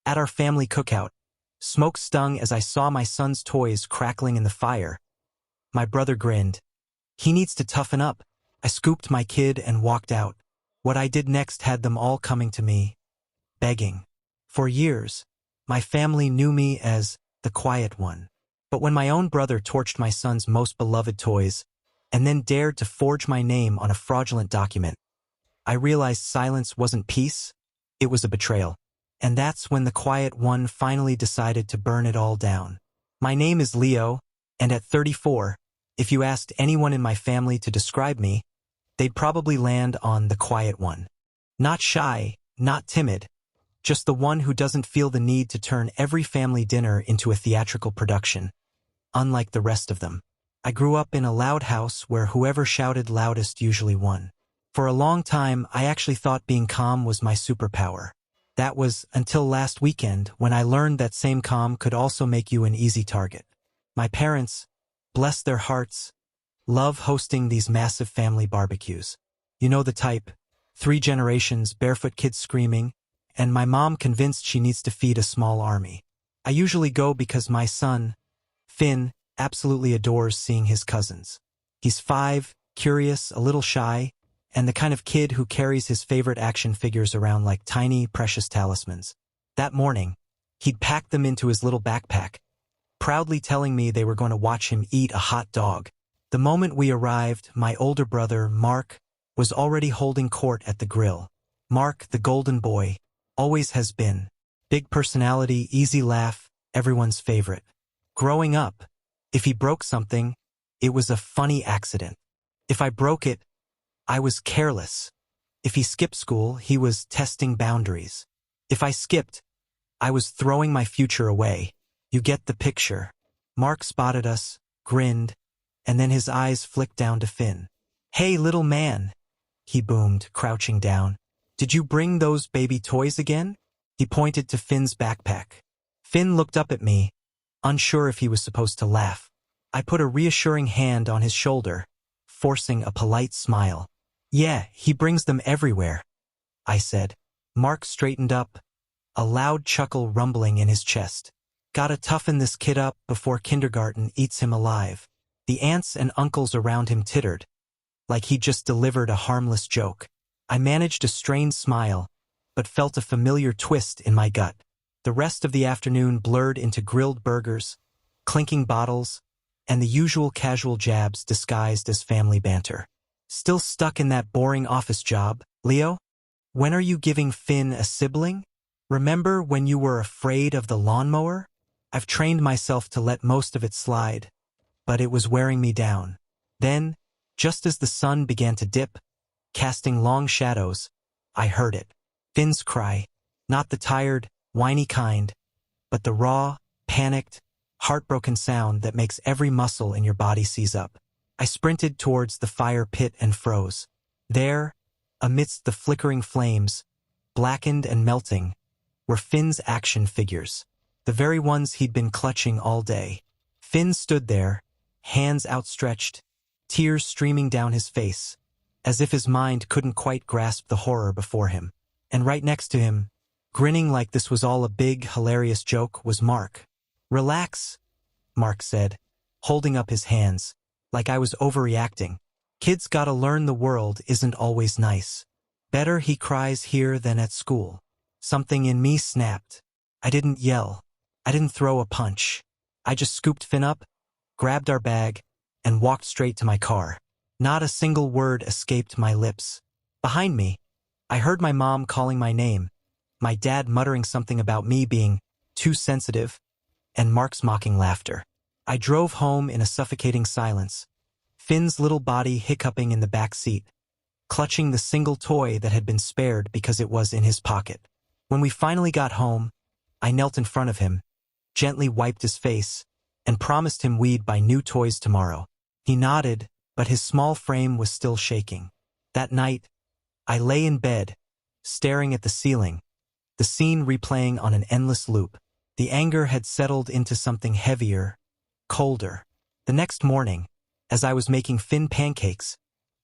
At our family cookout, smoke stung as I saw my son's toys crackling in the fire. My brother grinned. He needs to toughen up. I scooped my kid and walked out. What I did next had them all coming to me, begging. For years, my family knew me as the quiet one. But when my own brother torched my son's most beloved toys, and then dared to forge my name on a fraudulent document, I realized silence wasn't peace, it was a betrayal. And that's when the quiet one finally decided to burn it all down. My name is Leo, and at 34, if you asked anyone in my family to describe me, they'd probably land on the quiet one. Not shy, not timid, just the one who doesn't feel the need to turn every family dinner into a theatrical production. Unlike the rest of them, I grew up in a loud house where whoever shouted loudest usually won. For a long time, I actually thought being calm was my superpower. That was until last weekend when I learned that same calm could also make you an easy target. My parents, bless their hearts, love hosting these massive family barbecues. You know the type, 3 generations, barefoot kids screaming, and my mom convinced she needs to feed a small army. I usually go because my son, Finn, absolutely adores seeing his cousins. He's 5, curious, a little shy, and the kind of kid who carries his favorite action figures around like tiny, precious talismans. That morning, he'd packed them into his little backpack, proudly telling me they were going to watch him eat a hot dog. The moment we arrived, my older brother, Mark, was already holding court at the grill. Mark, the golden boy, always has been. Big personality, easy laugh, everyone's favorite. Growing up, if he broke something, it was a funny accident. If I broke it, I was careless. If he skipped school, he was testing boundaries. If I skipped, I was throwing my future away. You get the picture. Mark spotted us, grinned, and then his eyes flicked down to Finn. "Hey, little man," he boomed, crouching down. "Did you bring those baby toys again?" He pointed to Finn's backpack. Finn looked up at me, unsure if he was supposed to laugh. I put a reassuring hand on his shoulder, forcing a polite smile. "Yeah, he brings them everywhere," I said. Mark straightened up, a loud chuckle rumbling in his chest. "Gotta toughen this kid up before kindergarten eats him alive." The aunts and uncles around him tittered, like he'd just delivered a harmless joke. I managed a strained smile, but felt a familiar twist in my gut. The rest of the afternoon blurred into grilled burgers, clinking bottles, and the usual casual jabs disguised as family banter. "Still stuck in that boring office job, Leo? When are you giving Finn a sibling? Remember when you were afraid of the lawnmower? I've trained myself to let most of it slide, but it was wearing me down." Then, just as the sun began to dip, casting long shadows, I heard it. Finn's cry. Not the tired, whiny kind, but the raw, panicked, heartbroken sound that makes every muscle in your body seize up. I sprinted towards the fire pit and froze. There, amidst the flickering flames, blackened and melting, were Finn's action figures, the very ones he'd been clutching all day. Finn stood there, hands outstretched, tears streaming down his face, as if his mind couldn't quite grasp the horror before him. And right next to him, grinning like this was all a big, hilarious joke, was Mark. "Relax," Mark said, holding up his hands, like I was overreacting. "Kids gotta learn the world isn't always nice. Better he cries here than at school." Something in me snapped. I didn't yell. I didn't throw a punch. I just scooped Finn up, grabbed our bag, and walked straight to my car. Not a single word escaped my lips. Behind me, I heard my mom calling my name, my dad muttering something about me being too sensitive, and Mark's mocking laughter. I drove home in a suffocating silence, Finn's little body hiccuping in the back seat, clutching the single toy that had been spared because it was in his pocket. When we finally got home, I knelt in front of him, gently wiped his face, and promised him we'd buy new toys tomorrow. He nodded, but his small frame was still shaking. That night, I lay in bed, staring at the ceiling, the scene replaying on an endless loop. The anger had settled into something heavier, colder. The next morning, as I was making Finn pancakes,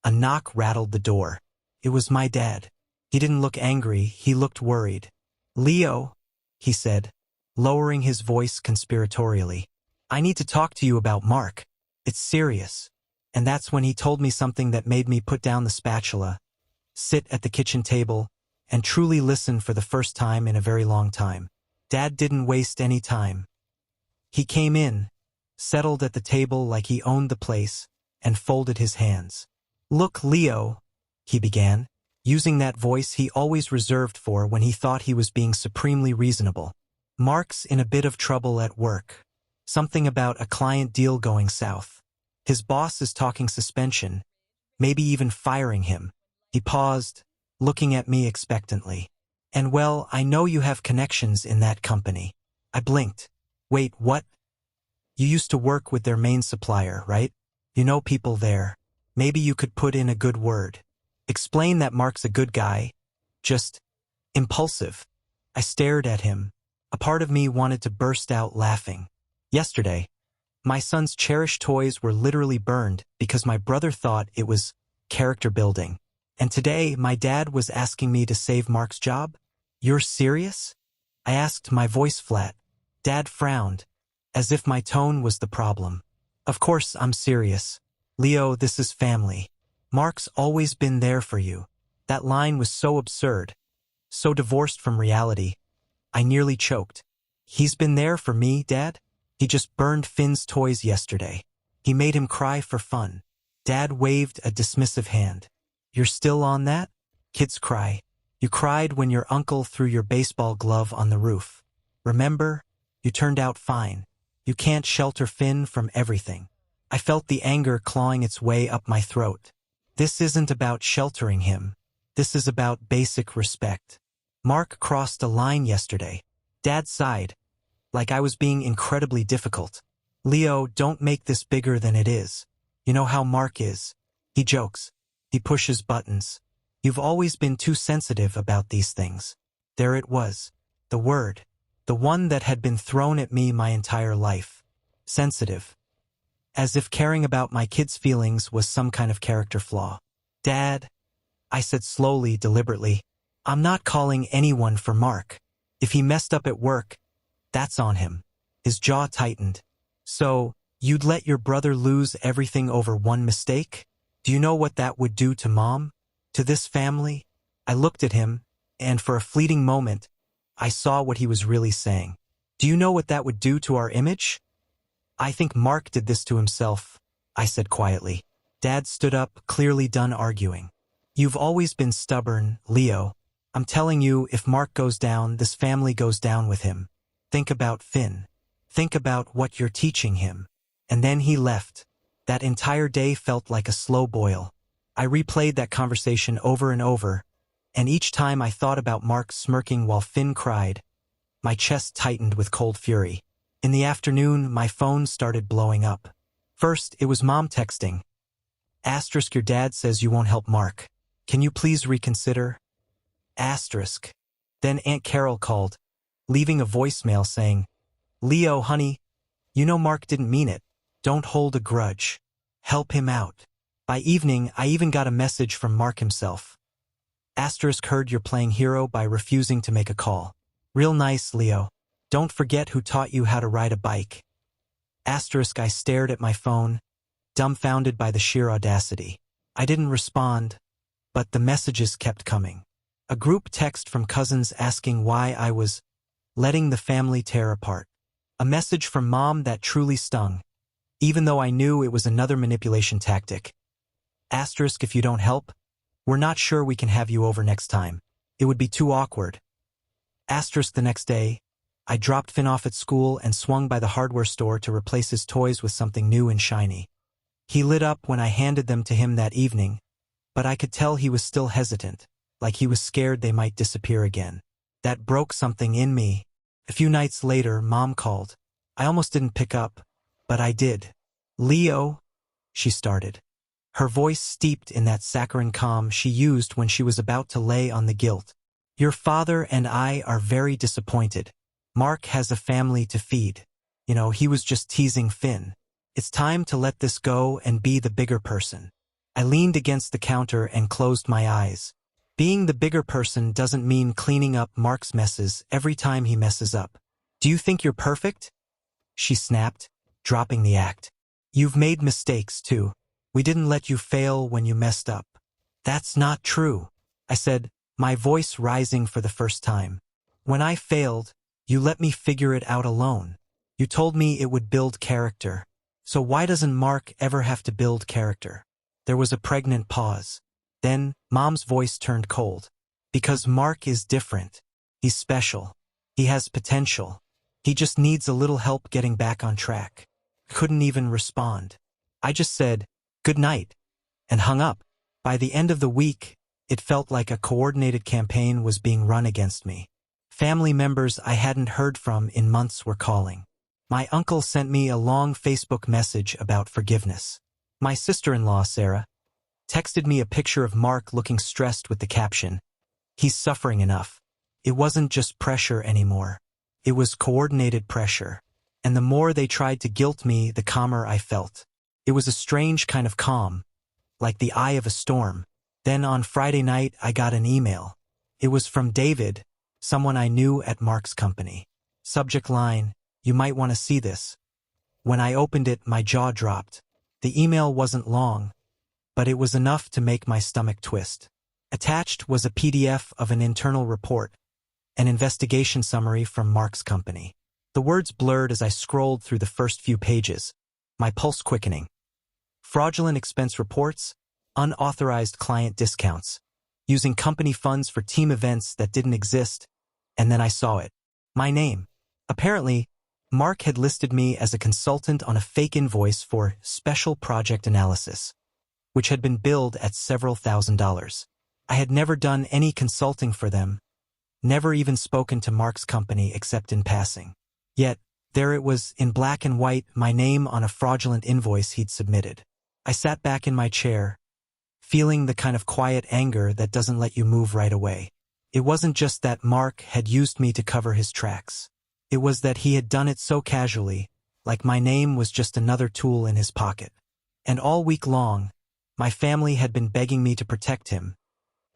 a knock rattled the door. It was my dad. He didn't look angry, he looked worried. "Leo," he said, lowering his voice conspiratorially. I need to talk to you about Mark. It's serious. And that's when he told me something that made me put down the spatula, sit at the kitchen table, and truly listen for the first time in a very long time. Dad didn't waste any time. He came in, settled at the table like he owned the place, and folded his hands. Look, Leo, he began, using that voice he always reserved for when he thought he was being supremely reasonable. Mark's in a bit of trouble at work. Something about a client deal going south. His boss is talking suspension, maybe even firing him. He paused, looking at me expectantly. And well, I know you have connections in that company. I blinked. Wait, what? You used to work with their main supplier, right? You know people there. Maybe you could put in a good word. Explain that Mark's a good guy. Just impulsive. I stared at him. A part of me wanted to burst out laughing. Yesterday, my son's cherished toys were literally burned because my brother thought it was character building. And today, my dad was asking me to save Mark's job? You're serious? I asked, my voice flat. Dad frowned, as if my tone was the problem. Of course I'm serious. Leo, this is family. Mark's always been there for you. That line was so absurd, so divorced from reality. I nearly choked. He's been there for me, Dad? He just burned Finn's toys yesterday. He made him cry for fun. Dad waved a dismissive hand. You're still on that? Kids cry. You cried when your uncle threw your baseball glove on the roof. Remember? You turned out fine. You can't shelter Finn from everything. I felt the anger clawing its way up my throat. This isn't about sheltering him. This is about basic respect. Mark crossed a line yesterday. Dad sighed, like I was being incredibly difficult. Leo, don't make this bigger than it is. You know how Mark is. He jokes. He pushes buttons. You've always been too sensitive about these things. There it was. The word. The one that had been thrown at me my entire life. Sensitive. As if caring about my kids' feelings was some kind of character flaw. Dad, I said slowly, deliberately, I'm not calling anyone for Mark. If he messed up at work, that's on him. His jaw tightened. So, you'd let your brother lose everything over one mistake? Do you know what that would do to Mom? To this family? I looked at him, and for a fleeting moment, I saw what he was really saying. Do you know what that would do to our image? I think Mark did this to himself, I said quietly. Dad stood up, clearly done arguing. You've always been stubborn, Leo. I'm telling you, if Mark goes down, this family goes down with him. Think about Finn. Think about what you're teaching him. And then he left. That entire day felt like a slow boil. I replayed that conversation over and over, and each time I thought about Mark smirking while Finn cried, my chest tightened with cold fury. In the afternoon, my phone started blowing up. First, it was Mom texting. Asterisk, your dad says you won't help Mark. Can you please reconsider? Asterisk. Then Aunt Carol called, leaving a voicemail saying, Leo, honey, you know Mark didn't mean it. Don't hold a grudge. Help him out. By evening, I even got a message from Mark himself. Asterisk, heard you're playing hero by refusing to make a call. Real nice, Leo. Don't forget who taught you how to ride a bike. Asterisk, I stared at my phone, dumbfounded by the sheer audacity. I didn't respond, but the messages kept coming. A group text from cousins asking why I was letting the family tear apart. A message from Mom that truly stung, even though I knew it was another manipulation tactic. Asterisk, if you don't help, we're not sure we can have you over next time. It would be too awkward. Asterisk, the next day, I dropped Finn off at school and swung by the hardware store to replace his toys with something new and shiny. He lit up when I handed them to him that evening, but I could tell he was still hesitant, like he was scared they might disappear again. That broke something in me. A few nights later, Mom called. I almost didn't pick up, but I did. Leo, she started. Her voice steeped in that saccharine calm she used when she was about to lay on the guilt. Your father and I are very disappointed. Mark has a family to feed. You know, he was just teasing Finn. It's time to let this go and be the bigger person. I leaned against the counter and closed my eyes. Being the bigger person doesn't mean cleaning up Mark's messes every time he messes up. Do you think you're perfect? She snapped, dropping the act. You've made mistakes, too. We didn't let you fail when you messed up. That's not true, I said, my voice rising for the first time. When I failed, you let me figure it out alone. You told me it would build character. So why doesn't Mark ever have to build character? There was a pregnant pause. Then, Mom's voice turned cold. Because Mark is different. He's special. He has potential. He just needs a little help getting back on track. Couldn't even respond. I just said, good night, and hung up. By the end of the week, it felt like a coordinated campaign was being run against me. Family members I hadn't heard from in months were calling. My uncle sent me a long Facebook message about forgiveness. My sister-in-law, Sarah, texted me a picture of Mark looking stressed with the caption, "He's suffering enough." It wasn't just pressure anymore. It was coordinated pressure. And the more they tried to guilt me, the calmer I felt. It was a strange kind of calm, like the eye of a storm. Then on Friday night, I got an email. It was from David, someone I knew at Mark's company. Subject line, "You might want to see this." When I opened it, my jaw dropped. The email wasn't long, but it was enough to make my stomach twist. Attached was a PDF of an internal report, an investigation summary from Mark's company. The words blurred as I scrolled through the first few pages, my pulse quickening. Fraudulent expense reports, unauthorized client discounts, using company funds for team events that didn't exist, and then I saw it. My name. Apparently, Mark had listed me as a consultant on a fake invoice for special project analysis, which had been billed at several $1,000s. I had never done any consulting for them, never even spoken to Mark's company except in passing. Yet, there it was in black and white, my name on a fraudulent invoice he'd submitted. I sat back in my chair, feeling the kind of quiet anger that doesn't let you move right away. It wasn't just that Mark had used me to cover his tracks. It was that he had done it so casually, like my name was just another tool in his pocket. And all week long, my family had been begging me to protect him,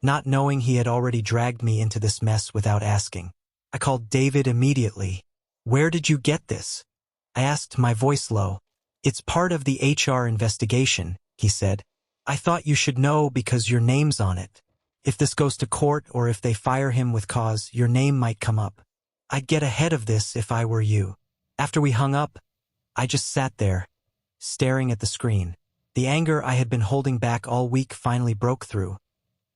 not knowing he had already dragged me into this mess without asking. I called David immediately. "Where did you get this?" I asked, my voice low. "It's part of the HR investigation," he said. "I thought you should know because your name's on it. If this goes to court or if they fire him with cause, your name might come up. I'd get ahead of this if I were you." After we hung up, I just sat there, staring at the screen. The anger I had been holding back all week finally broke through.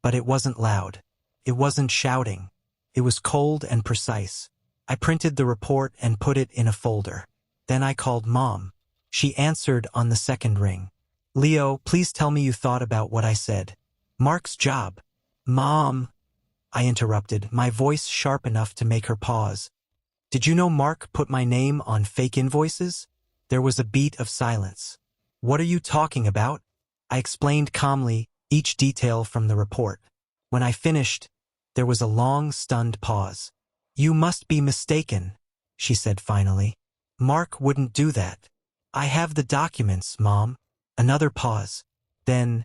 But it wasn't loud. It wasn't shouting. It was cold and precise. I printed the report and put it in a folder. Then I called Mom. She answered on the second ring. "Leo, please tell me you thought about what I said. Mark's job." "Mom," I interrupted, my voice sharp enough to make her pause. "Did you know Mark put my name on fake invoices?" There was a beat of silence. "What are you talking about?" I explained calmly, each detail from the report. When I finished, there was a long, stunned pause. "You must be mistaken," she said finally. "Mark wouldn't do that." "I have the documents, Mom." Another pause. Then,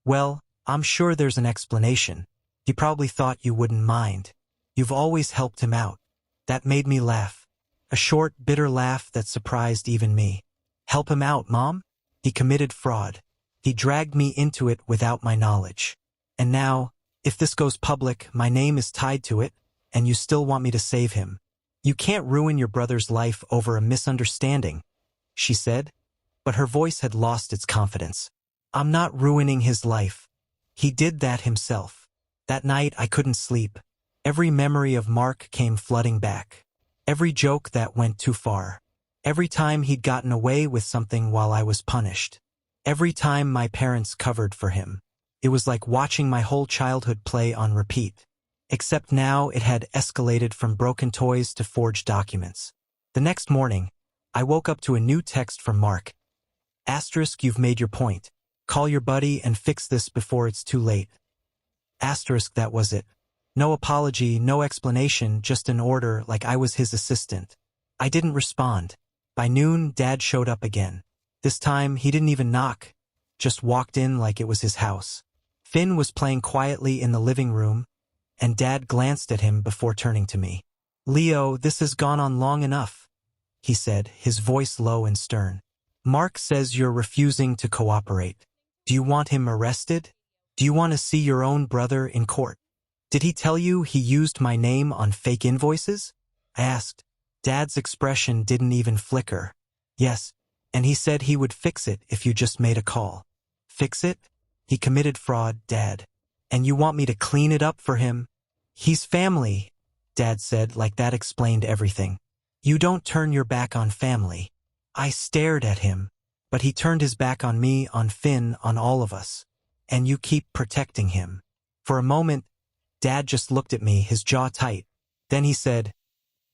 "Well, I'm sure there's an explanation. He probably thought you wouldn't mind. You've always helped him out." That made me laugh. A short, bitter laugh that surprised even me. "Help him out, Mom? He committed fraud. He dragged me into it without my knowledge. And now, if this goes public, my name is tied to it, and you still want me to save him. You can't ruin your brother's life over a misunderstanding," she said, but her voice had lost its confidence. "I'm not ruining his life. He did that himself." That night I couldn't sleep. Every memory of Mark came flooding back. Every joke that went too far. Every time he'd gotten away with something while I was punished. Every time my parents covered for him. It was like watching my whole childhood play on repeat. Except now it had escalated from broken toys to forged documents. The next morning, I woke up to a new text from Mark. "Asterisk, you've made your point. Call your buddy and fix this before it's too late." Asterisk, that was it. No apology, no explanation, just an order like I was his assistant. I didn't respond. By noon, Dad showed up again. This time, he didn't even knock, just walked in like it was his house. Finn was playing quietly in the living room, and Dad glanced at him before turning to me. "Leo, this has gone on long enough," he said, his voice low and stern. "Mark says you're refusing to cooperate. Do you want him arrested? Do you want to see your own brother in court? Did he tell you he used my name on fake invoices?" I asked. Dad's expression didn't even flicker. "Yes, and he said he would fix it if you just made a call." "Fix it? He committed fraud, Dad. And you want me to clean it up for him?" "He's family," Dad said, like that explained everything. "You don't turn your back on family." I stared at him, but he turned his back on me, on Finn, on all of us. "And you keep protecting him." For a moment, Dad just looked at me, his jaw tight. Then he said,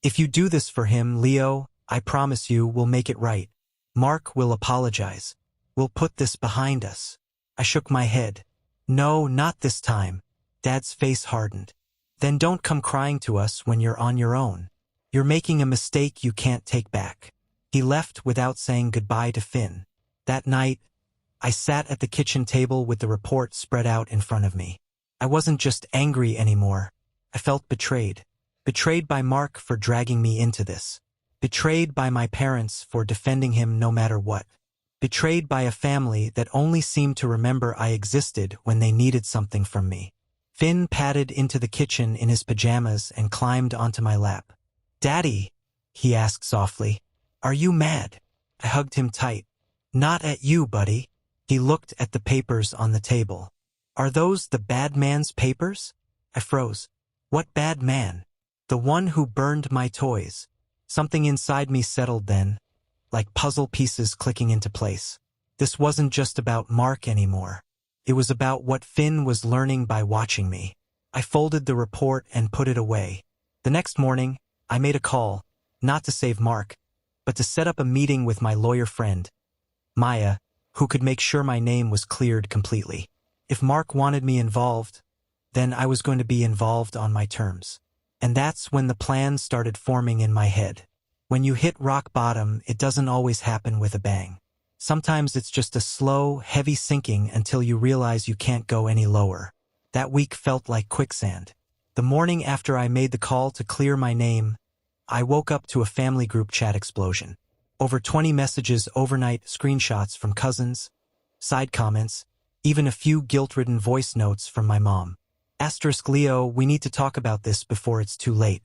"If you do this for him, Leo, I promise you we'll make it right. Mark will apologize. We'll put this behind us." I shook my head. "No, not this time." Dad's face hardened. "Then don't come crying to us when you're on your own. You're making a mistake you can't take back." He left without saying goodbye to Finn. That night, I sat at the kitchen table with the report spread out in front of me. I wasn't just angry anymore. I felt betrayed. Betrayed by Mark for dragging me into this. Betrayed by my parents for defending him no matter what. Betrayed by a family that only seemed to remember I existed when they needed something from me. Finn padded into the kitchen in his pajamas and climbed onto my lap. "Daddy," he asked softly, "are you mad?" I hugged him tight. "Not at you, buddy." He looked at the papers on the table. "Are those the bad man's papers?" I froze. "What bad man?" "The one who burned my toys." Something inside me settled then, like puzzle pieces clicking into place. This wasn't just about Mark anymore. It was about what Finn was learning by watching me. I folded the report and put it away. The next morning, I made a call, not to save Mark, but to set up a meeting with my lawyer friend, Maya, who could make sure my name was cleared completely. If Mark wanted me involved, then I was going to be involved on my terms. And that's when the plan started forming in my head. When you hit rock bottom, it doesn't always happen with a bang. Sometimes it's just a slow, heavy sinking until you realize you can't go any lower. That week felt like quicksand. The morning after I made the call to clear my name, I woke up to a family group chat explosion. Over 20 messages overnight, screenshots from cousins, side comments, even a few guilt-ridden voice notes from my mom. "Leo, we need to talk about this before it's too late.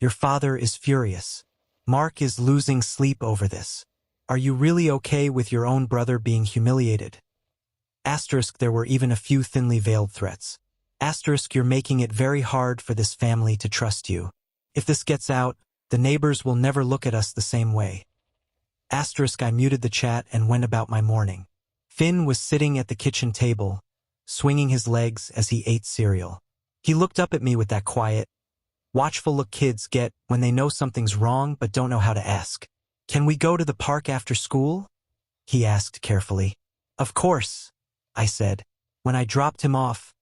Your father is furious. Mark is losing sleep over this. Are you really okay with your own brother being humiliated?" There were even a few thinly veiled threats. "You're making it very hard for this family to trust you. If this gets out, the neighbors will never look at us the same way." I muted the chat and went about my morning. Finn was sitting at the kitchen table, swinging his legs as he ate cereal. He looked up at me with that quiet, watchful look kids get when they know something's wrong but don't know how to ask. "Can we go to the park after school?" he asked carefully. "Of course," I said. When I dropped him off,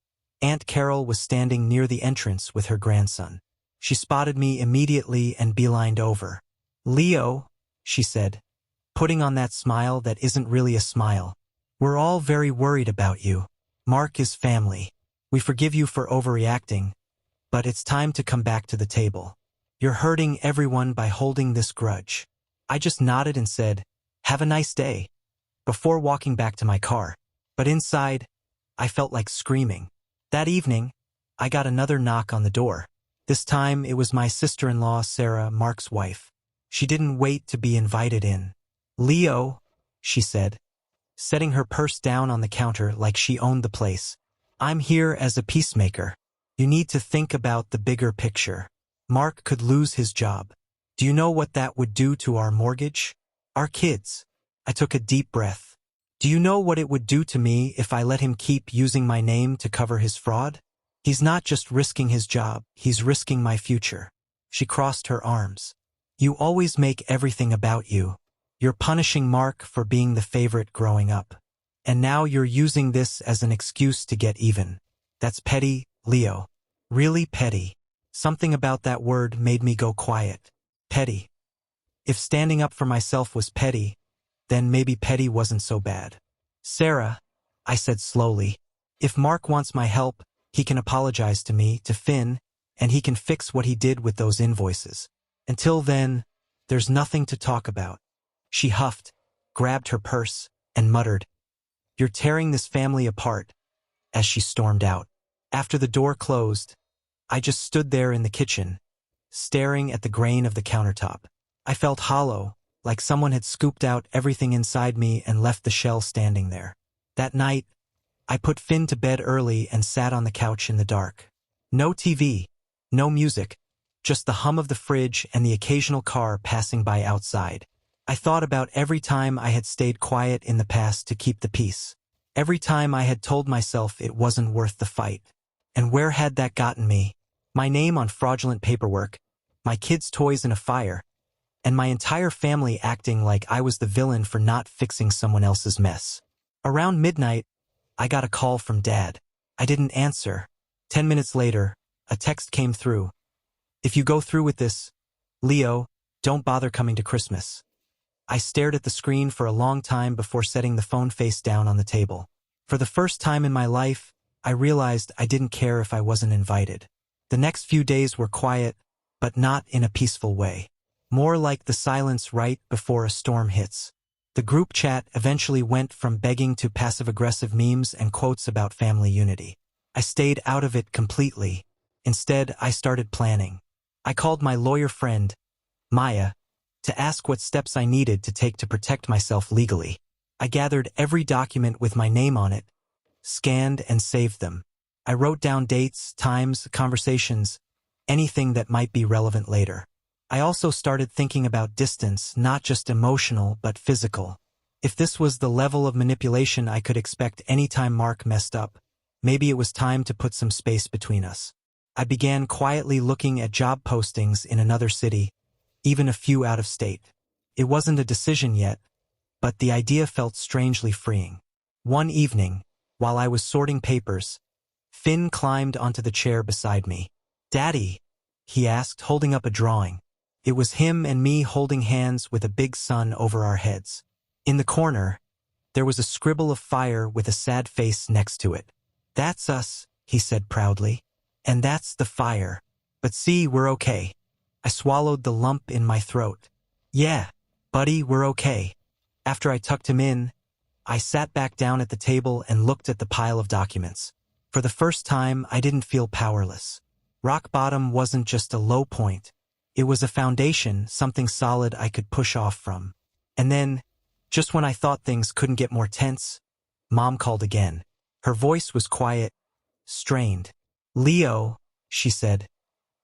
Aunt Carol was standing near the entrance with her grandson. She spotted me immediately and beelined over. "Leo," she said, putting on that smile that isn't really a smile, "we're all very worried about you. Mark is family. We forgive you for overreacting, but it's time to come back to the table. You're hurting everyone by holding this grudge." I just nodded and said, "Have a nice day," before walking back to my car. But inside, I felt like screaming. That evening, I got another knock on the door. This time, it was my sister-in-law, Sarah, Mark's wife. She didn't wait to be invited in. "Leo," she said, setting her purse down on the counter like she owned the place, "I'm here as a peacemaker. You need to think about the bigger picture. Mark could lose his job. Do you know what that would do to our mortgage? Our kids?" I took a deep breath. "Do you know what it would do to me if I let him keep using my name to cover his fraud? He's not just risking his job, he's risking my future." She crossed her arms. "You always make everything about you. You're punishing Mark for being the favorite growing up. And now you're using this as an excuse to get even. That's petty, Leo. Really petty." Something about that word made me go quiet. Petty. If standing up for myself was petty, then maybe petty wasn't so bad. "Sarah," I said slowly, If Mark wants my help, he can apologize to me, to Finn, and he can fix what he did with those invoices. Until then, there's nothing to talk about. She huffed, grabbed her purse, and muttered, "You're tearing this family apart," as she stormed out. After the door closed, I just stood there in the kitchen, staring at the grain of the countertop. I felt hollow, like someone had scooped out everything inside me and left the shell standing there. That night, I put Finn to bed early and sat on the couch in the dark. No TV, no music, just the hum of the fridge and the occasional car passing by outside. I thought about every time I had stayed quiet in the past to keep the peace. Every time I had told myself it wasn't worth the fight. And where had that gotten me? My name on fraudulent paperwork, my kids' toys in a fire, and my entire family acting like I was the villain for not fixing someone else's mess. Around midnight, I got a call from Dad. I didn't answer. 10 minutes later, a text came through. "If you go through with this, Leo, don't bother coming to Christmas." I stared at the screen for a long time before setting the phone face down on the table. For the first time in my life, I realized I didn't care if I wasn't invited. The next few days were quiet, but not in a peaceful way. More like the silence right before a storm hits. The group chat eventually went from begging to passive-aggressive memes and quotes about family unity. I stayed out of it completely. Instead, I started planning. I called my lawyer friend, Maya, to ask what steps I needed to take to protect myself legally. I gathered every document with my name on it, scanned and saved them. I wrote down dates, times, conversations, anything that might be relevant later. I also started thinking about distance, not just emotional but physical. If this was the level of manipulation I could expect anytime Mark messed up, maybe it was time to put some space between us. I began quietly looking at job postings in another city, even a few out of state. It wasn't a decision yet, but the idea felt strangely freeing. One evening, while I was sorting papers, Finn climbed onto the chair beside me. "Daddy," he asked, holding up a drawing. It was him and me holding hands with a big sun over our heads. In the corner, there was a scribble of fire with a sad face next to it. "That's us," he said proudly. "And that's the fire. But see, we're okay." I swallowed the lump in my throat. "Yeah, buddy, we're okay." After I tucked him in, I sat back down at the table and looked at the pile of documents. For the first time, I didn't feel powerless. Rock bottom wasn't just a low point. It was a foundation, something solid I could push off from. And then, just when I thought things couldn't get more tense, Mom called again. Her voice was quiet, strained. "Leo," she said,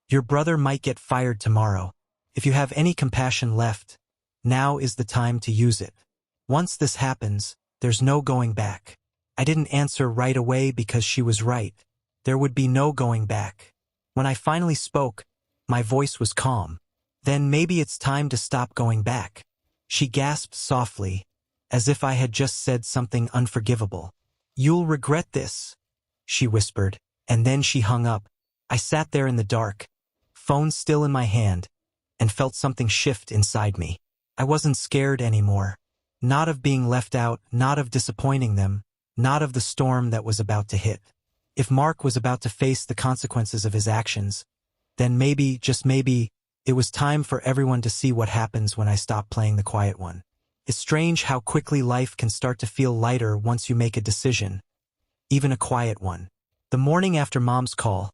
"your brother might get fired tomorrow. If you have any compassion left, now is the time to use it. Once this happens, there's no going back." I didn't answer right away because she was right. There would be no going back. When I finally spoke, my voice was calm. "Then maybe it's time to stop going back." She gasped softly, as if I had just said something unforgivable. "You'll regret this," she whispered, and then she hung up. I sat there in the dark, phone still in my hand, and felt something shift inside me. I wasn't scared anymore. Not of being left out, not of disappointing them, not of the storm that was about to hit. If Mark was about to face the consequences of his actions, then maybe, just maybe, it was time for everyone to see what happens when I stop playing the quiet one. It's strange how quickly life can start to feel lighter once you make a decision, even a quiet one. The morning after Mom's call,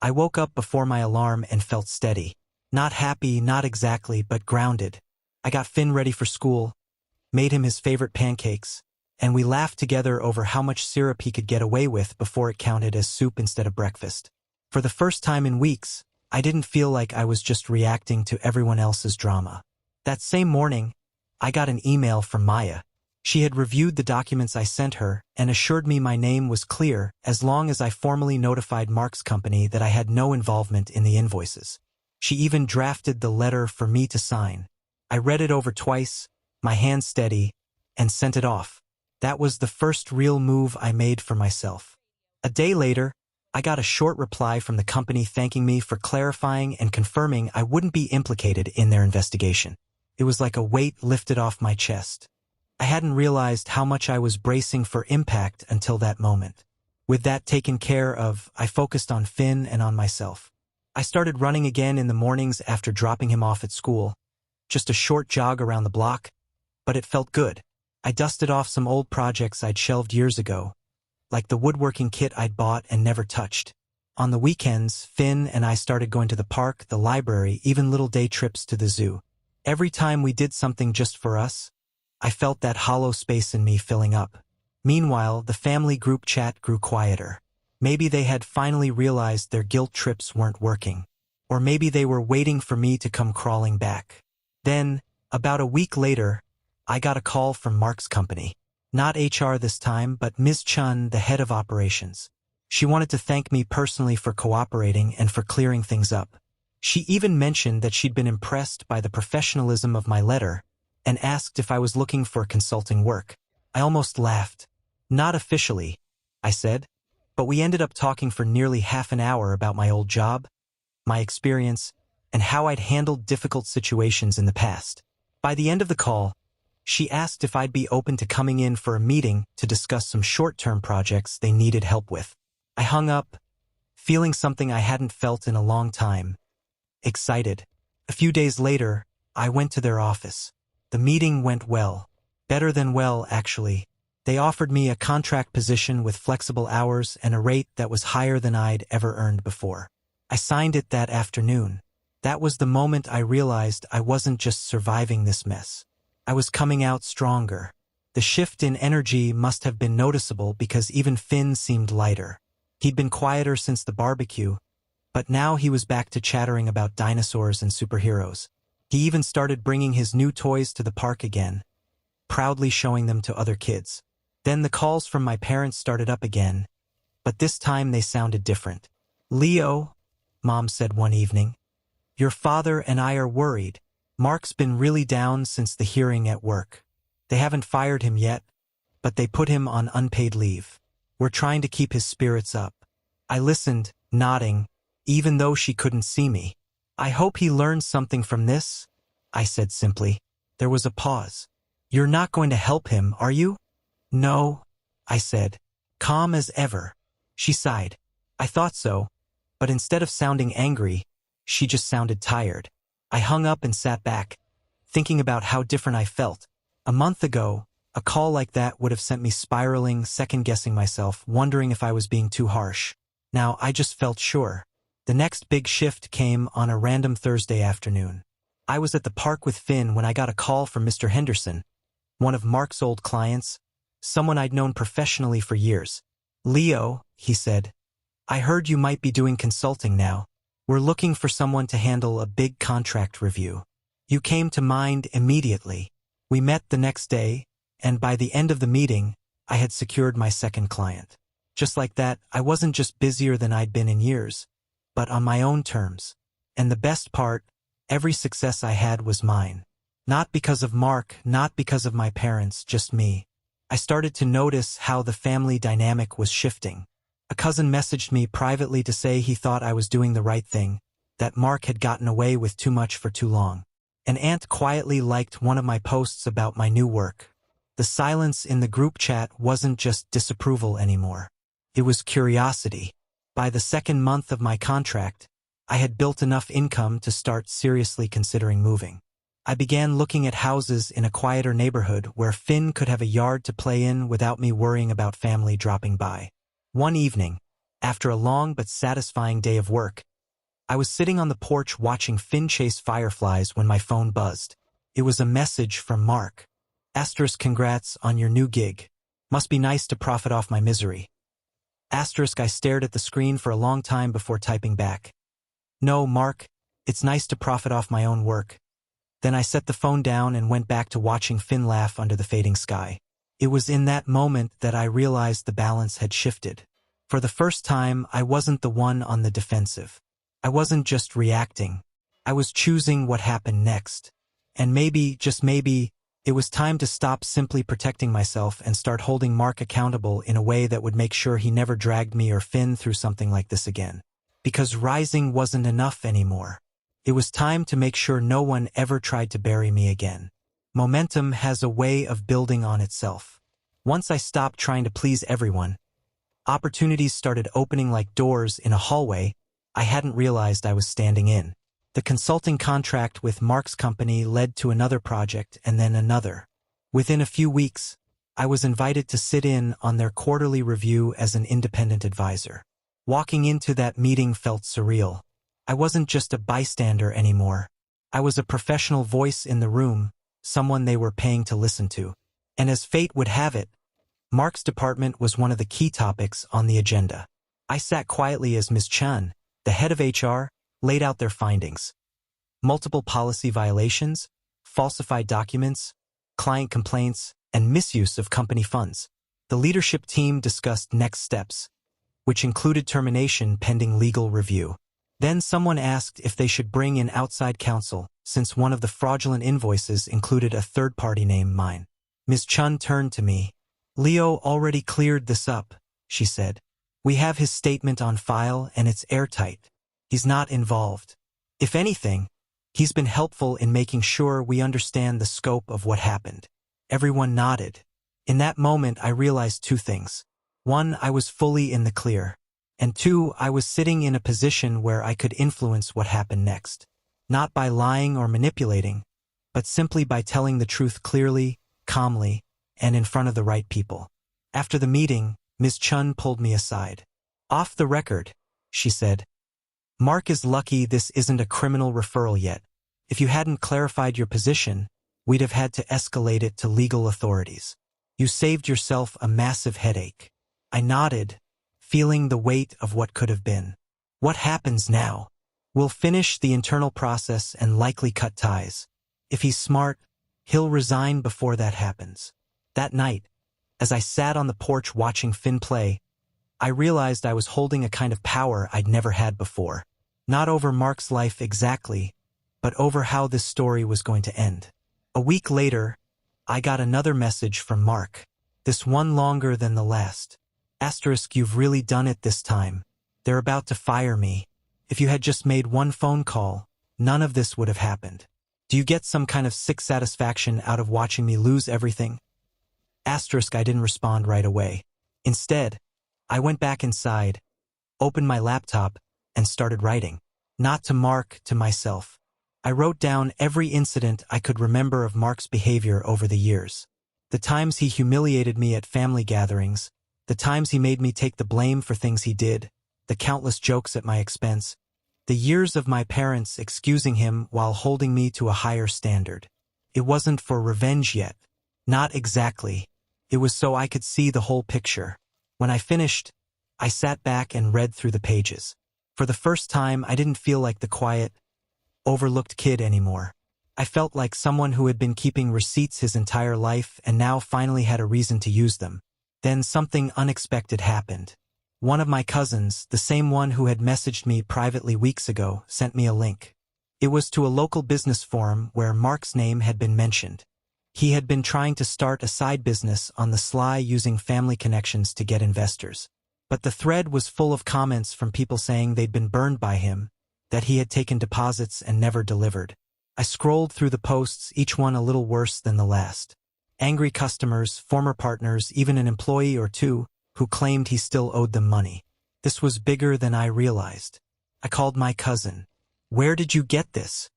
I woke up before my alarm and felt steady. Not happy, not exactly, but grounded. I got Finn ready for school, made him his favorite pancakes, and we laughed together over how much syrup he could get away with before it counted as soup instead of breakfast. For the first time in weeks, I didn't feel like I was just reacting to everyone else's drama. That same morning, I got an email from Maya. She had reviewed the documents I sent her and assured me my name was clear as long as I formally notified Mark's company that I had no involvement in the invoices. She even drafted the letter for me to sign. I read it over twice, my hand steady, and sent it off. That was the first real move I made for myself. A day later, I got a short reply from the company thanking me for clarifying and confirming I wouldn't be implicated in their investigation. It was like a weight lifted off my chest. I hadn't realized how much I was bracing for impact until that moment. With that taken care of, I focused on Finn and on myself. I started running again in the mornings after dropping him off at school. Just a short jog around the block, but it felt good. I dusted off some old projects I'd shelved years ago, like the woodworking kit I'd bought and never touched. On the weekends, Finn and I started going to the park, the library, even little day trips to the zoo. Every time we did something just for us, I felt that hollow space in me filling up. Meanwhile, the family group chat grew quieter. Maybe they had finally realized their guilt trips weren't working. Or maybe they were waiting for me to come crawling back. Then, about a week later, I got a call from Mark's company. Not HR this time, but Ms. Chun, the head of operations. She wanted to thank me personally for cooperating and for clearing things up. She even mentioned that she'd been impressed by the professionalism of my letter and asked if I was looking for consulting work. I almost laughed. Not officially, I said, but we ended up talking for nearly half an hour about my old job, my experience, and how I'd handled difficult situations in the past. By the end of the call, she asked if I'd be open to coming in for a meeting to discuss some short-term projects they needed help with. I hung up, feeling something I hadn't felt in a long time. Excited. A few days later, I went to their office. The meeting went well. Better than well, actually. They offered me a contract position with flexible hours and a rate that was higher than I'd ever earned before. I signed it that afternoon. That was the moment I realized I wasn't just surviving this mess. I was coming out stronger. The shift in energy must have been noticeable because even Finn seemed lighter. He'd been quieter since the barbecue, but now he was back to chattering about dinosaurs and superheroes. He even started bringing his new toys to the park again, proudly showing them to other kids. Then the calls from my parents started up again, but this time they sounded different. "Leo," Mom said one evening, "your father and I are worried. Mark's been really down since the hearing at work. They haven't fired him yet, but they put him on unpaid leave. We're trying to keep his spirits up." I listened, nodding, even though she couldn't see me. "I hope he learned something from this," I said simply. There was a pause. "You're not going to help him, are you?" "No," I said, calm as ever. She sighed. "I thought so," but instead of sounding angry, she just sounded tired. I hung up and sat back, thinking about how different I felt. A month ago, a call like that would have sent me spiraling, second-guessing myself, wondering if I was being too harsh. Now I just felt sure. The next big shift came on a random Thursday afternoon. I was at the park with Finn when I got a call from Mr. Henderson, one of Mark's old clients, someone I'd known professionally for years. "Leo," he said, "I heard you might be doing consulting now. We're looking for someone to handle a big contract review. You came to mind immediately." We met the next day, and by the end of the meeting, I had secured my second client. Just like that, I wasn't just busier than I'd been in years, but on my own terms. And the best part, every success I had was mine. Not because of Mark, not because of my parents, just me. I started to notice how the family dynamic was shifting. A cousin messaged me privately to say he thought I was doing the right thing, that Mark had gotten away with too much for too long. An aunt quietly liked one of my posts about my new work. The silence in the group chat wasn't just disapproval anymore. It was curiosity. By the second month of my contract, I had built enough income to start seriously considering moving. I began looking at houses in a quieter neighborhood where Finn could have a yard to play in without me worrying about family dropping by. One evening, after a long but satisfying day of work, I was sitting on the porch watching Finn chase fireflies when my phone buzzed. It was a message from Mark. *, congrats on your new gig. Must be nice to profit off my misery. *, I stared at the screen for a long time before typing back. No, Mark, it's nice to profit off my own work. Then I set the phone down and went back to watching Finn laugh under the fading sky. It was in that moment that I realized the balance had shifted. For the first time, I wasn't the one on the defensive. I wasn't just reacting. I was choosing what happened next. And maybe, just maybe, it was time to stop simply protecting myself and start holding Mark accountable in a way that would make sure he never dragged me or Finn through something like this again. Because rising wasn't enough anymore. It was time to make sure no one ever tried to bury me again. Momentum has a way of building on itself. Once I stopped trying to please everyone, Opportunities started opening like doors in a hallway I hadn't realized I was standing in. The consulting contract with Mark's company led to another project and then another. Within a few weeks, I was invited to sit in on their quarterly review as an independent advisor. Walking into that meeting felt surreal. I wasn't just a bystander anymore. I was a professional voice in the room, someone they were paying to listen to. And as fate would have it, Mark's department was one of the key topics on the agenda. I sat quietly as Ms. Chun, the head of HR, laid out their findings. Multiple policy violations, falsified documents, client complaints, and misuse of company funds. The leadership team discussed next steps, which included termination pending legal review. Then someone asked if they should bring in outside counsel, since one of the fraudulent invoices included a third-party name, mine. Ms. Chun turned to me. "Leo already cleared this up," she said. "We have his statement on file and it's airtight. He's not involved. If anything, he's been helpful in making sure we understand the scope of what happened." Everyone nodded. In that moment, I realized two things. One, I was fully in the clear. And two, I was sitting in a position where I could influence what happened next. Not by lying or manipulating, but simply by telling the truth clearly, calmly, and in front of the right people. After the meeting, Ms. Chun pulled me aside. "Off the record," she said. "Mark is lucky this isn't a criminal referral yet. If you hadn't clarified your position, we'd have had to escalate it to legal authorities. You saved yourself a massive headache." I nodded, feeling the weight of what could have been. "What happens now?" "We'll finish the internal process and likely cut ties. If he's smart, he'll resign before that happens." That night, as I sat on the porch watching Finn play, I realized I was holding a kind of power I'd never had before. Not over Mark's life exactly, but over how this story was going to end. A week later, I got another message from Mark. This one longer than the last. Asterisk, "You've really done it this time. They're about to fire me. If you had just made one phone call, none of this would have happened. Do you get some kind of sick satisfaction out of watching me lose everything?" Asterisk, I didn't respond right away. Instead, I went back inside, opened my laptop, and started writing. Not to Mark, to myself. I wrote down every incident I could remember of Mark's behavior over the years. The times he humiliated me at family gatherings, the times he made me take the blame for things he did, the countless jokes at my expense, the years of my parents excusing him while holding me to a higher standard. It wasn't for revenge yet. Not exactly. It was so I could see the whole picture. When I finished, I sat back and read through the pages. For the first time, I didn't feel like the quiet, overlooked kid anymore. I felt like someone who had been keeping receipts his entire life and now finally had a reason to use them. Then something unexpected happened. One of my cousins, the same one who had messaged me privately weeks ago, sent me a link. It was to a local business forum where Mark's name had been mentioned. He had been trying to start a side business on the sly using family connections to get investors. But the thread was full of comments from people saying they'd been burned by him, that he had taken deposits and never delivered. I scrolled through the posts, each one a little worse than the last. Angry customers, former partners, even an employee or two who claimed he still owed them money. This was bigger than I realized. I called my cousin. "Where did you get this?"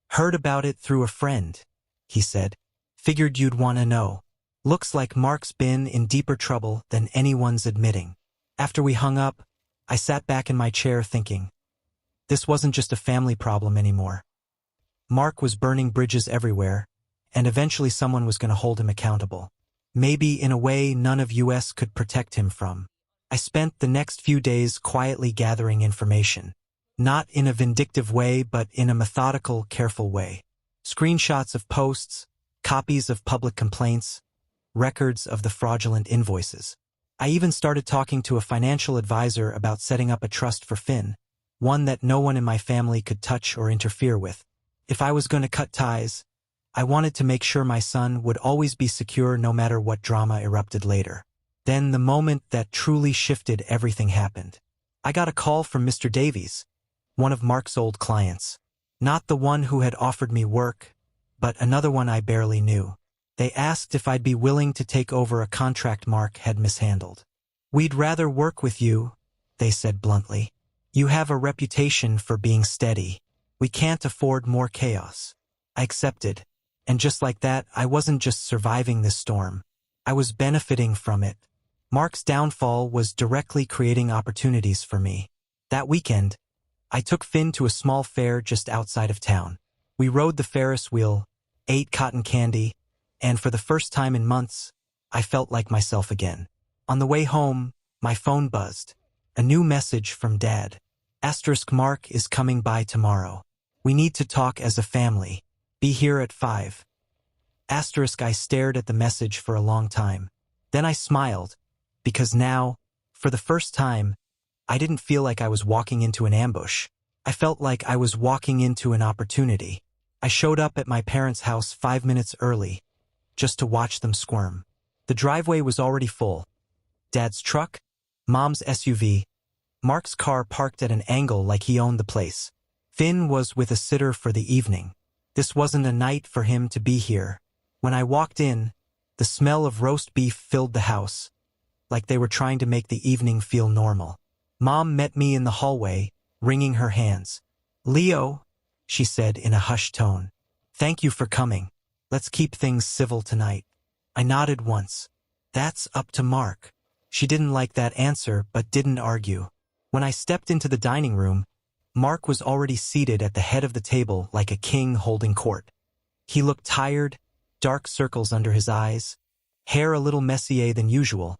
"Heard about it through a friend," he said. "Figured you'd want to know. Looks like Mark's been in deeper trouble than anyone's admitting." After we hung up, I sat back in my chair thinking, this wasn't just a family problem anymore. Mark was burning bridges everywhere, and eventually someone was going to hold him accountable. Maybe in a way none of US could protect him from. I spent the next few days quietly gathering information. Not in a vindictive way, but in a methodical, careful way. Screenshots of posts, copies of public complaints, records of the fraudulent invoices. I even started talking to a financial advisor about setting up a trust for Finn, one that no one in my family could touch or interfere with. If I was going to cut ties, I wanted to make sure my son would always be secure no matter what drama erupted later. Then the moment that truly shifted everything happened. I got a call from Mr. Davies, one of Mark's old clients. Not the one who had offered me work, but another one I barely knew. They asked if I'd be willing to take over a contract Mark had mishandled. "We'd rather work with you," they said bluntly. "You have a reputation for being steady. We can't afford more chaos." I accepted, and just like that, I wasn't just surviving this storm. I was benefiting from it. Mark's downfall was directly creating opportunities for me. That weekend, I took Finn to a small fair just outside of town. We rode the Ferris wheel, ate cotton candy, and for the first time in months, I felt like myself again. On the way home, my phone buzzed. A new message from Dad. "Mark is coming by tomorrow. We need to talk as a family. Be here at 5. I stared at the message for a long time. Then I smiled, because now, for the first time, I didn't feel like I was walking into an ambush. I felt like I was walking into an opportunity. I showed up at my parents' house 5 minutes early, just to watch them squirm. The driveway was already full. Dad's truck, Mom's SUV, Mark's car parked at an angle like he owned the place. Finn was with a sitter for the evening. This wasn't a night for him to be here. When I walked in, the smell of roast beef filled the house, like they were trying to make the evening feel normal. Mom met me in the hallway, wringing her hands. "Leo," she said in a hushed tone. "Thank you for coming. Let's keep things civil tonight." I nodded once. "That's up to Mark." She didn't like that answer, but didn't argue. When I stepped into the dining room, Mark was already seated at the head of the table like a king holding court. He looked tired, dark circles under his eyes, hair a little messier than usual,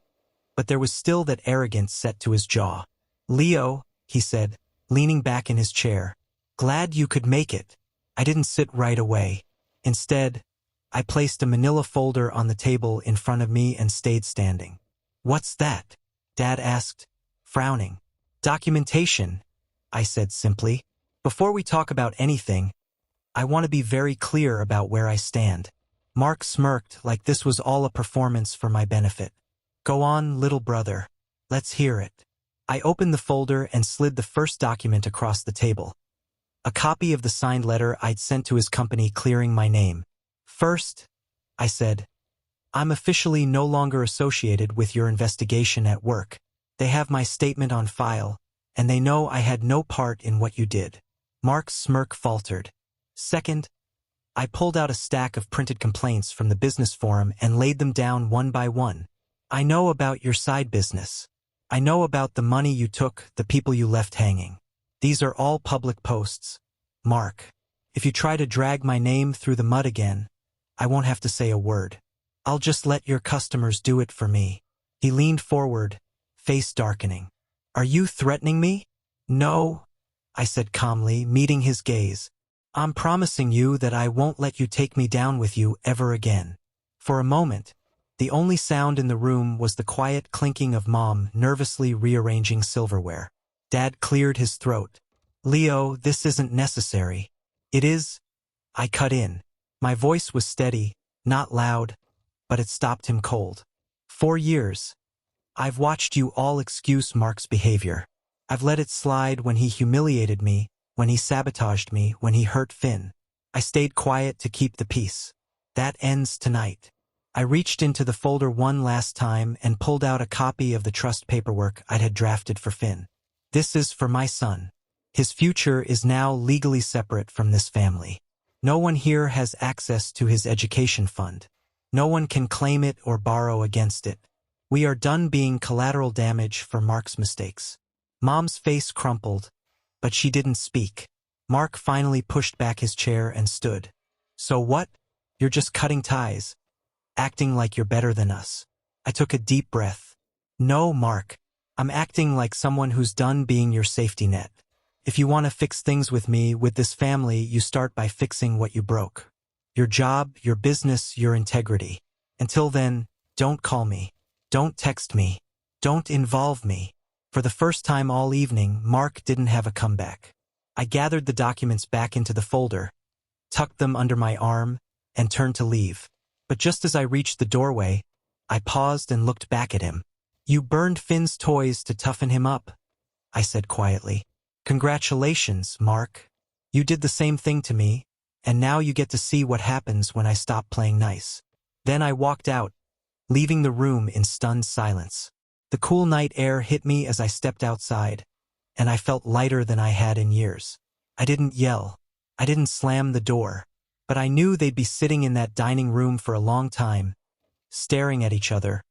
but there was still that arrogance set to his jaw. "Leo," he said, leaning back in his chair. "Glad you could make it." I didn't sit right away. Instead, I placed a manila folder on the table in front of me and stayed standing. "What's that?" Dad asked, frowning. "Documentation," I said simply. "Before we talk about anything, I want to be very clear about where I stand." Mark smirked like this was all a performance for my benefit. "Go on, little brother. Let's hear it." I opened the folder and slid the first document across the table. A copy of the signed letter I'd sent to his company clearing my name. "First," I said, "I'm officially no longer associated with your investigation at work. They have my statement on file, and they know I had no part in what you did." Mark's smirk faltered. "Second," I pulled out a stack of printed complaints from the business forum and laid them down one by one. "I know about your side business. I know about the money you took, the people you left hanging. These are all public posts. Mark, if you try to drag my name through the mud again, I won't have to say a word. I'll just let your customers do it for me." He leaned forward, face darkening. "Are you threatening me?" "No," I said calmly, meeting his gaze. "I'm promising you that I won't let you take me down with you ever again." For a moment, the only sound in the room was the quiet clinking of Mom nervously rearranging silverware. Dad cleared his throat. "Leo, this isn't necessary." "It is," I cut in. My voice was steady, not loud, but it stopped him cold. "4 years. I've watched you all excuse Mark's behavior. I've let it slide when he humiliated me, when he sabotaged me, when he hurt Finn. I stayed quiet to keep the peace. That ends tonight." I reached into the folder one last time and pulled out a copy of the trust paperwork I had drafted for Finn. "This is for my son. His future is now legally separate from this family. No one here has access to his education fund. No one can claim it or borrow against it. We are done being collateral damage for Mark's mistakes." Mom's face crumpled, but she didn't speak. Mark finally pushed back his chair and stood. "So what? You're just cutting ties, acting like you're better than us." I took a deep breath. "No, Mark. I'm acting like someone who's done being your safety net. If you want to fix things with me, with this family, you start by fixing what you broke. Your job, your business, your integrity. Until then, don't call me. Don't text me. Don't involve me." For the first time all evening, Mark didn't have a comeback. I gathered the documents back into the folder, tucked them under my arm, and turned to leave. But just as I reached the doorway, I paused and looked back at him. "You burned Finn's toys to toughen him up," I said quietly. "Congratulations, Mark. You did the same thing to me, and now you get to see what happens when I stop playing nice." Then I walked out, leaving the room in stunned silence. The cool night air hit me as I stepped outside, and I felt lighter than I had in years. I didn't yell. I didn't slam the door. But I knew they'd be sitting in that dining room for a long time, staring at each other,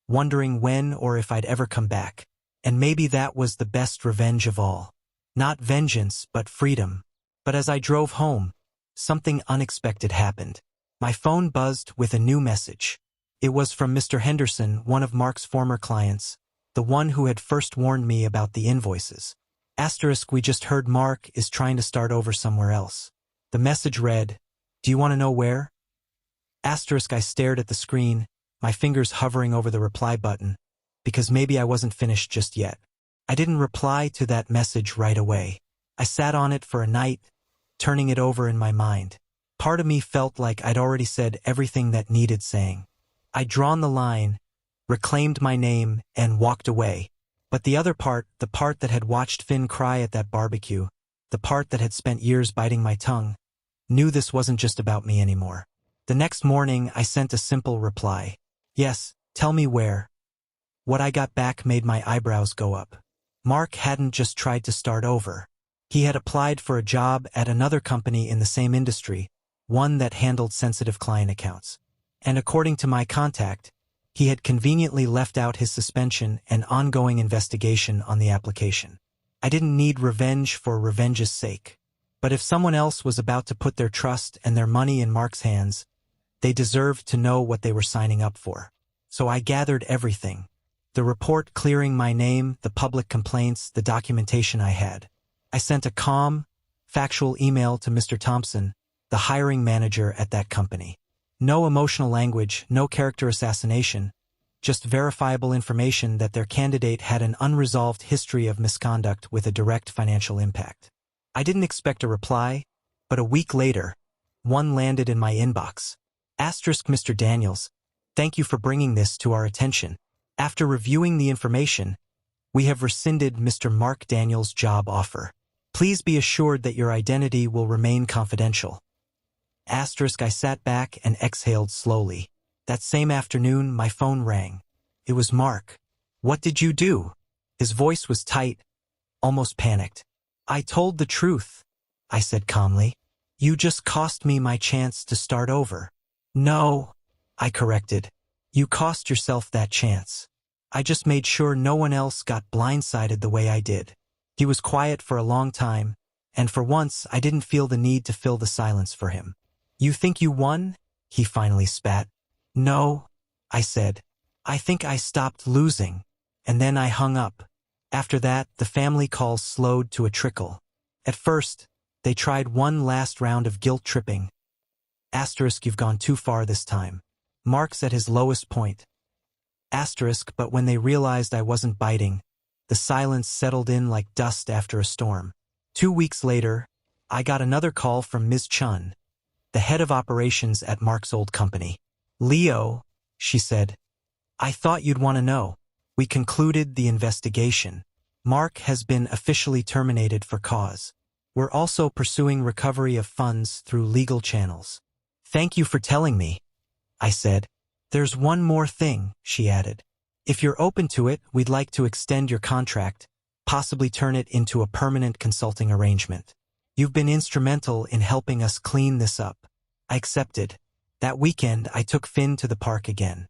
wondering when or if I'd ever come back. And maybe that was the best revenge of all. Not vengeance, but freedom. But as I drove home, something unexpected happened. My phone buzzed with a new message. It was from Mr. Henderson, one of Mark's former clients, the one who had first warned me about the invoices. Asterisk, we just heard Mark is trying to start over somewhere else. The message read, "Do you want to know where?" Asterisk, I stared at the screen, my fingers hovering over the reply button, because maybe I wasn't finished just yet. I didn't reply to that message right away. I sat on it for a night, turning it over in my mind. Part of me felt like I'd already said everything that needed saying. I'd drawn the line, reclaimed my name, and walked away. But the other part, the part that had watched Finn cry at that barbecue, the part that had spent years biting my tongue, knew this wasn't just about me anymore. The next morning, I sent a simple reply. Yes, tell me where. What I got back made my eyebrows go up. Mark hadn't just tried to start over. He had applied for a job at another company in the same industry, one that handled sensitive client accounts. And according to my contact, he had conveniently left out his suspension and ongoing investigation on the application. I didn't need revenge for revenge's sake. But if someone else was about to put their trust and their money in Mark's hands, they deserved to know what they were signing up for. So I gathered everything. The report clearing my name, the public complaints, the documentation I had. I sent a calm, factual email to Mr. Thompson, the hiring manager at that company. No emotional language, no character assassination, just verifiable information that their candidate had an unresolved history of misconduct with a direct financial impact. I didn't expect a reply, but a week later, one landed in my inbox. Asterisk, Mr. Daniels, thank you for bringing this to our attention. After reviewing the information, we have rescinded Mr. Mark Daniels' job offer. Please be assured that your identity will remain confidential. Asterisk, I sat back and exhaled slowly. That same afternoon, my phone rang. It was Mark. What did you do? His voice was tight, almost panicked. I told the truth, I said calmly. You just cost me my chance to start over. No, I corrected. You cost yourself that chance. I just made sure no one else got blindsided the way I did. He was quiet for a long time, and for once I didn't feel the need to fill the silence for him. You think you won? He finally spat. No, I said. I think I stopped losing, and then I hung up. After that, the family calls slowed to a trickle. At first, they tried one last round of guilt tripping. Asterisk, you've gone too far this time. Mark's at his lowest point. Asterisk, but when they realized I wasn't biting, the silence settled in like dust after a storm. 2 weeks later, I got another call from Ms. Chun, the head of operations at Mark's old company. Leo, she said, I thought you'd want to know. We concluded the investigation. Mark has been officially terminated for cause. We're also pursuing recovery of funds through legal channels. Thank you for telling me, I said. There's one more thing, she added. If you're open to it, we'd like to extend your contract, possibly turn it into a permanent consulting arrangement. You've been instrumental in helping us clean this up. I accepted. That weekend, I took Finn to the park again.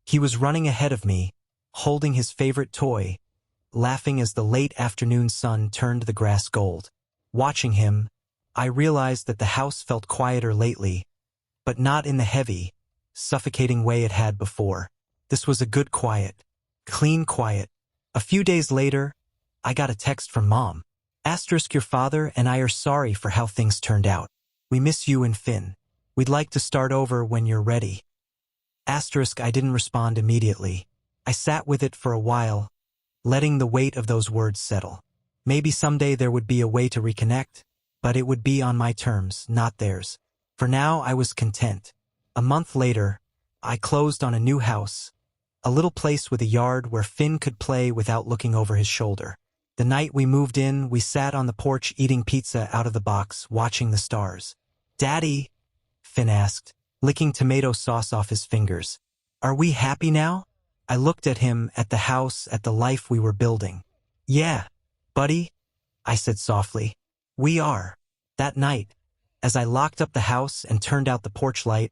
He was running ahead of me, holding his favorite toy, laughing as the late afternoon sun turned the grass gold. Watching him, I realized that the house felt quieter lately, but not in the heavy, suffocating way it had before. This was a good quiet, clean quiet. A few days later, I got a text from Mom. Asterisk, your father and I are sorry for how things turned out. We miss you and Finn. We'd like to start over when you're ready. Asterisk, I didn't respond immediately. I sat with it for a while, letting the weight of those words settle. Maybe someday there would be a way to reconnect, but it would be on my terms, not theirs. For now, I was content. A month later, I closed on a new house, a little place with a yard where Finn could play without looking over his shoulder. The night we moved in, we sat on the porch eating pizza out of the box, watching the stars. Daddy, Finn asked, licking tomato sauce off his fingers. Are we happy now? I looked at him, at the house, at the life we were building. Yeah, buddy, I said softly. We are. That night, as I locked up the house and turned out the porch light,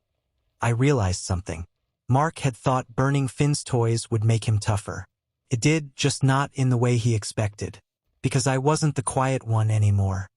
I realized something. Mark had thought burning Finn's toys would make him tougher. It did, just not in the way he expected. Because I wasn't the quiet one anymore.